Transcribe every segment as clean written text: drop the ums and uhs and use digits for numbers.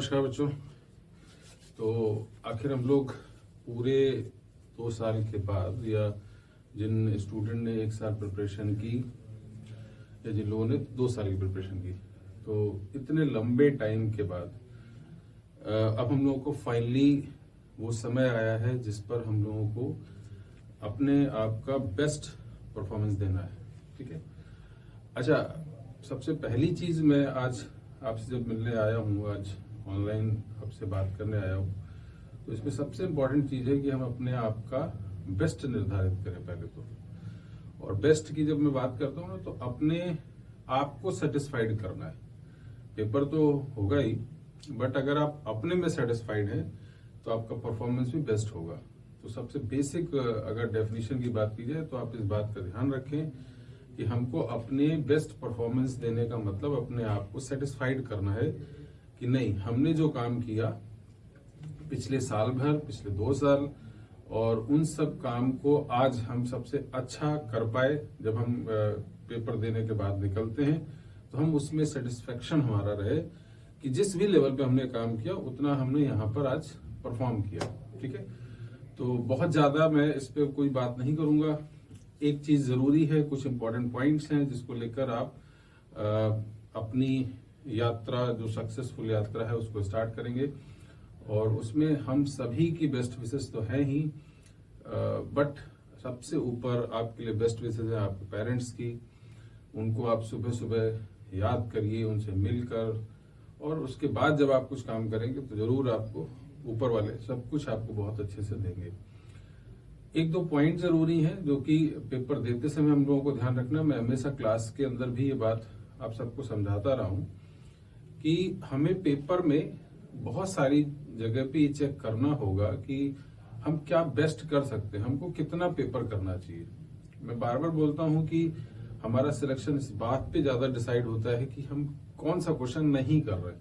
नमस्कार बच्चों। तो आखिर हम लोग पूरे 2 साल के बाद, या जिन स्टूडेंट ने 1 साल प्रिपरेशन की या जिन लोगों ने 2 साल की प्रिपरेशन की, तो इतने लंबे टाइम के बाद अब हम लोगों को फाइनली वो समय आया है जिस पर हम लोगों को अपने आप का बेस्ट परफॉर्मेंस देना है। ठीक है। अच्छा, सबसे पहली चीज मैं आज आपसे जब मिलने आया हूँ, आज ऑनलाइन आपसे बात करने आया हूँ, तो इसमें सबसे इम्पोर्टेंट चीज है कि हम अपने आप का बेस्ट निर्धारित करें पहले तो। और बेस्ट की जब मैं बात करता हूँ ना, तो अपने आप को सेटिस्फाइड करना है। पेपर तो होगा ही, बट अगर आप अपने में सेटिस्फाइड हैं तो आपका परफॉर्मेंस भी बेस्ट होगा। तो सबसे बेसिक अगर डेफिनेशन की बात की जाए तो आप इस बात का ध्यान रखें कि हमको अपने बेस्ट परफॉर्मेंस देने का मतलब अपने आप को सेटिस्फाइड करना है कि नहीं, हमने जो काम किया पिछले साल भर, पिछले 2 साल, और उन सब काम को आज हम सबसे अच्छा कर पाए। जब हम पेपर देने के बाद निकलते हैं तो हम उसमें सेटिस्फेक्शन हमारा रहे कि जिस भी लेवल पे हमने काम किया उतना हमने यहाँ पर आज परफॉर्म किया। ठीक है। तो बहुत ज्यादा मैं इस पे कोई बात नहीं करूंगा। एक चीज जरूरी है, कुछ इंपॉर्टेंट पॉइंट्स हैं जिसको लेकर आप अपनी यात्रा, जो सक्सेसफुल यात्रा है, उसको स्टार्ट करेंगे। और उसमें हम सभी की बेस्ट विशेष तो है ही, बट सबसे ऊपर आपके लिए बेस्ट विशेष है आपके पेरेंट्स की। उनको आप सुबह सुबह याद करिए, उनसे मिलकर, और उसके बाद जब आप कुछ काम करेंगे तो जरूर आपको ऊपर वाले सब कुछ आपको बहुत अच्छे से देंगे। 1-2 पॉइंट जरूरी हैं जो कि पेपर देते समय हम लोगों को ध्यान रखना। मैं हमेशा क्लास के अंदर भी ये बात आप सबको समझाता रहा हूं कि हमें पेपर में बहुत सारी जगह पे ये चेक करना होगा कि हम क्या बेस्ट कर सकते हैं, हमको कितना पेपर करना चाहिए। मैं बार बार बोलता हूं कि हमारा सिलेक्शन इस बात पे ज्यादा डिसाइड होता है कि हम कौन सा क्वेश्चन नहीं कर रहे।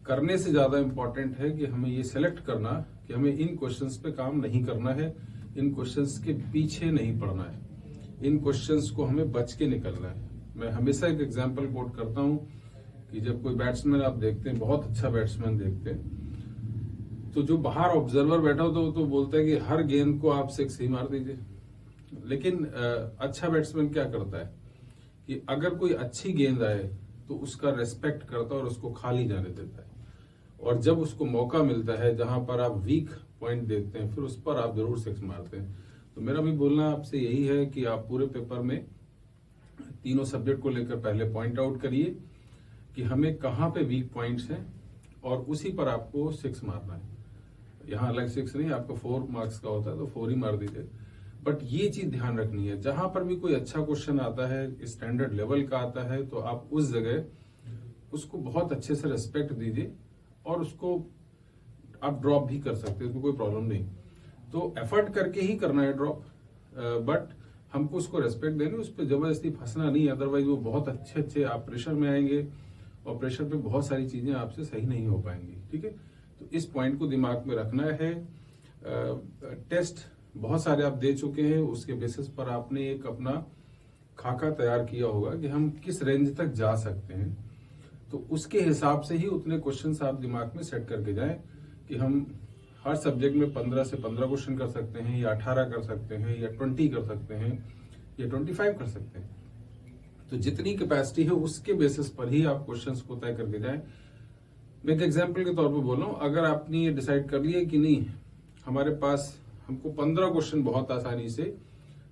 करने से ज्यादा इंपॉर्टेंट है कि हमें ये सिलेक्ट करना कि हमें इन क्वेश्चंस पे काम नहीं करना है, इन क्वेश्चंस के पीछे नहीं पड़ना है, इन क्वेश्चंस को हमें बच के निकलना है। मैं हमेशा एक एग्जांपल कोट करता हूं कि जब कोई बैट्समैन आप देखते हैं, बहुत अच्छा बैट्समैन देखते हैं, तो जो बाहर ऑब्जर्वर बैठा हो तो बोलता है कि हर गेंद को आप 6 ही मार दीजिए। लेकिन अच्छा बैट्समैन क्या करता है कि अगर कोई अच्छी गेंद आए तो उसका रेस्पेक्ट करता है और उसको खाली जाने देता है, और जब उसको मौका मिलता है जहां पर आप वीक पॉइंट देखते हैं फिर उस पर आप जरूर 6 मारते हैं। तो मेरा भी बोलना आपसे यही है कि आप पूरे पेपर में तीनों सब्जेक्ट को लेकर पहले पॉइंट आउट करिए कि हमें कहाँ पे वीक पॉइंट्स हैं, और उसी पर आपको 6 मारना है। यहाँ अलग 6 नहीं, आपका 4 मार्क्स का होता है तो 4 ही मार दीजिए। बट ये चीज ध्यान रखनी है, जहां पर भी कोई अच्छा क्वेश्चन आता है, स्टैंडर्ड लेवल का आता है, तो आप उस जगह उसको बहुत अच्छे से रेस्पेक्ट दीजिए, और उसको आप ड्रॉप भी कर सकते हैं, उसमें कोई प्रॉब्लम नहीं। तो एफर्ट करके ही करना है ड्रॉप, बट हमको उसको रेस्पेक्ट देना, उस पर जबरदस्ती फंसना नहीं, अदरवाइज वो बहुत अच्छे आप प्रेशर में आएंगे और प्रेशर पे बहुत सारी चीजें आपसे सही नहीं हो पाएंगी। ठीक है। तो इस पॉइंट को दिमाग में रखना है। टेस्ट बहुत सारे आप दे चुके हैं, उसके बेसिस पर आपने एक अपना खाका तैयार किया होगा कि हम किस रेंज तक जा सकते हैं। तो उसके हिसाब से ही उतने क्वेश्चंस आप दिमाग में सेट करके जाएं कि हम हर सब्जेक्ट में 15 से 15 क्वेश्चन कर सकते हैं, या 18 कर सकते हैं, या 20 कर सकते हैं, या 25 कर सकते हैं। तो जितनी कैपेसिटी है उसके बेसिस पर ही आप क्वेश्चंस को तय करके जाएं। मैं एक एग्जाम्पल के तौर पर बोल रहा हूँ, अगर आपने ये डिसाइड कर लिया कि नहीं, हमारे पास हमको 15 क्वेश्चन बहुत आसानी से,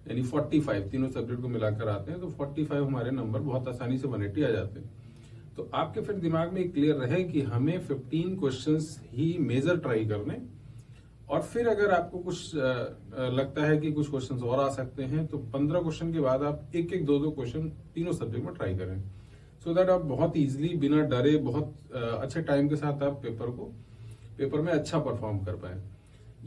यानी 45 तीनों सब्जेक्ट को मिलाकर आते हैं, तो 45 हमारे नंबर बहुत आसानी से 180 आ जाते हैं। तो आपके फिर दिमाग में क्लियर रहे कि हमें 15 क्वेश्चंस ही मेजर ट्राई करने, और फिर अगर आपको कुछ लगता है कि कुछ क्वेश्चंस और आ सकते हैं तो 15 क्वेश्चन के बाद आप 1-1, 2-2 क्वेश्चन तीनों सब्जेक्ट में ट्राई करें, सो दैट आप बहुत इजीली, बिना डरे, बहुत अच्छे टाइम के साथ आप पेपर में अच्छा परफॉर्म कर पाए।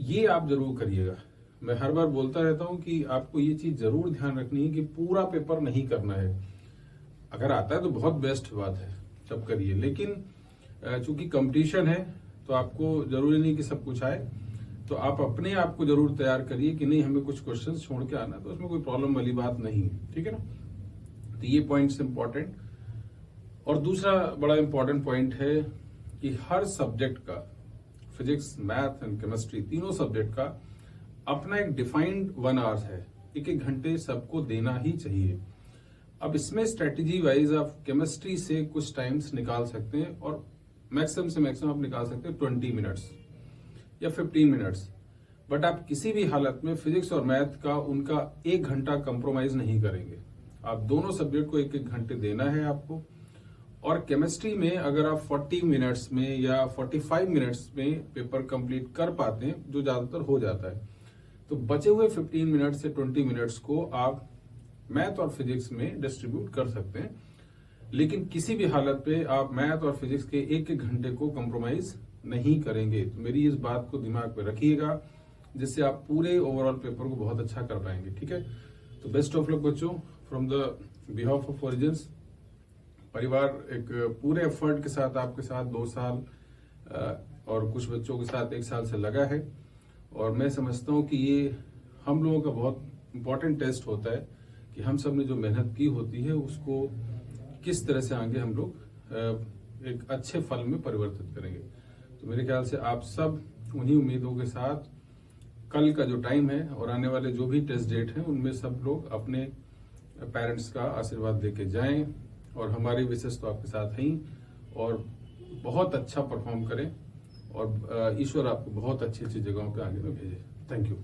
ये आप जरूर करिएगा। मैं हर बार बोलता रहता हूं कि आपको ये चीज जरूर ध्यान रखनी है कि पूरा पेपर नहीं करना है। अगर आता है तो बहुत बेस्ट बात है, सब करिए, लेकिन चूंकि कंपटीशन है तो आपको जरूरी नहीं कि सब कुछ आए, तो आप अपने आप को जरूर तैयार करिए कि नहीं, हमें कुछ क्वेश्चंस छोड़ के आना, तो उसमें कोई प्रॉब्लम वाली बात नहीं है। ठीक है ना। तो ये पॉइंट्स इंपॉर्टेंट। और दूसरा बड़ा इंपॉर्टेंट पॉइंट है कि हर सब्जेक्ट का, फिजिक्स, मैथ एंड केमिस्ट्री, तीनों सब्जेक्ट का अपना एक डिफाइंड 1 आवर है, 1-1 घंटे सबको देना ही चाहिए। अब इसमें स्ट्रेटेजी वाइज आप केमिस्ट्री से कुछ टाइम्स निकाल सकते हैं और मैक्सिमम से मैक्सिमम आप निकाल सकते हैं 20 मिनट्स या 15 मिनट्स, बट आप किसी भी हालत में फिजिक्स और मैथ का उनका 1 घंटा कंप्रोमाइज नहीं करेंगे। आप दोनों सब्जेक्ट को 1-1 घंटे देना है आपको। और केमिस्ट्री में अगर आप 40 मिनट्स में या 45 मिनट्स में पेपर कंप्लीट कर पाते हैं, जो ज्यादातर हो जाता है, तो बचे हुए 15 मिनट से 20 मिनट्स को आप मैथ और फिजिक्स में डिस्ट्रीब्यूट कर सकते हैं। लेकिन किसी भी हालत पे आप मैथ और फिजिक्स के 1-1 घंटे को कंप्रोमाइज नहीं करेंगे। तो मेरी इस बात को दिमाग में रखिएगा, जिससे आप पूरे ओवरऑल पेपर को बहुत अच्छा कर पाएंगे। ठीक है, तो बेस्ट ऑफ लक बच्चों, from the behalf of origins. परिवार एक पूरे एफर्ट के साथ आपके साथ 2 साल और कुछ बच्चों के साथ 1 साल से लगा है, और मैं समझता हूं कि ये हम लोगों का बहुत इंपॉर्टेंट टेस्ट होता है कि हम सब ने जो मेहनत की होती है उसको किस तरह से आगे हम लोग एक अच्छे फल में परिवर्तित करेंगे। तो मेरे ख्याल से आप सब उन्हीं उम्मीदों के साथ कल का जो टाइम है और आने वाले जो भी टेस्ट डेट हैं उनमें सब लोग अपने पेरेंट्स का आशीर्वाद लेके जाएं, और हमारी विशेष तो आपके साथ हैं, और बहुत अच्छा परफॉर्म करें, और ईश्वर आपको बहुत अच्छी अच्छी जगहों पे आगे में भेजे। Thank you.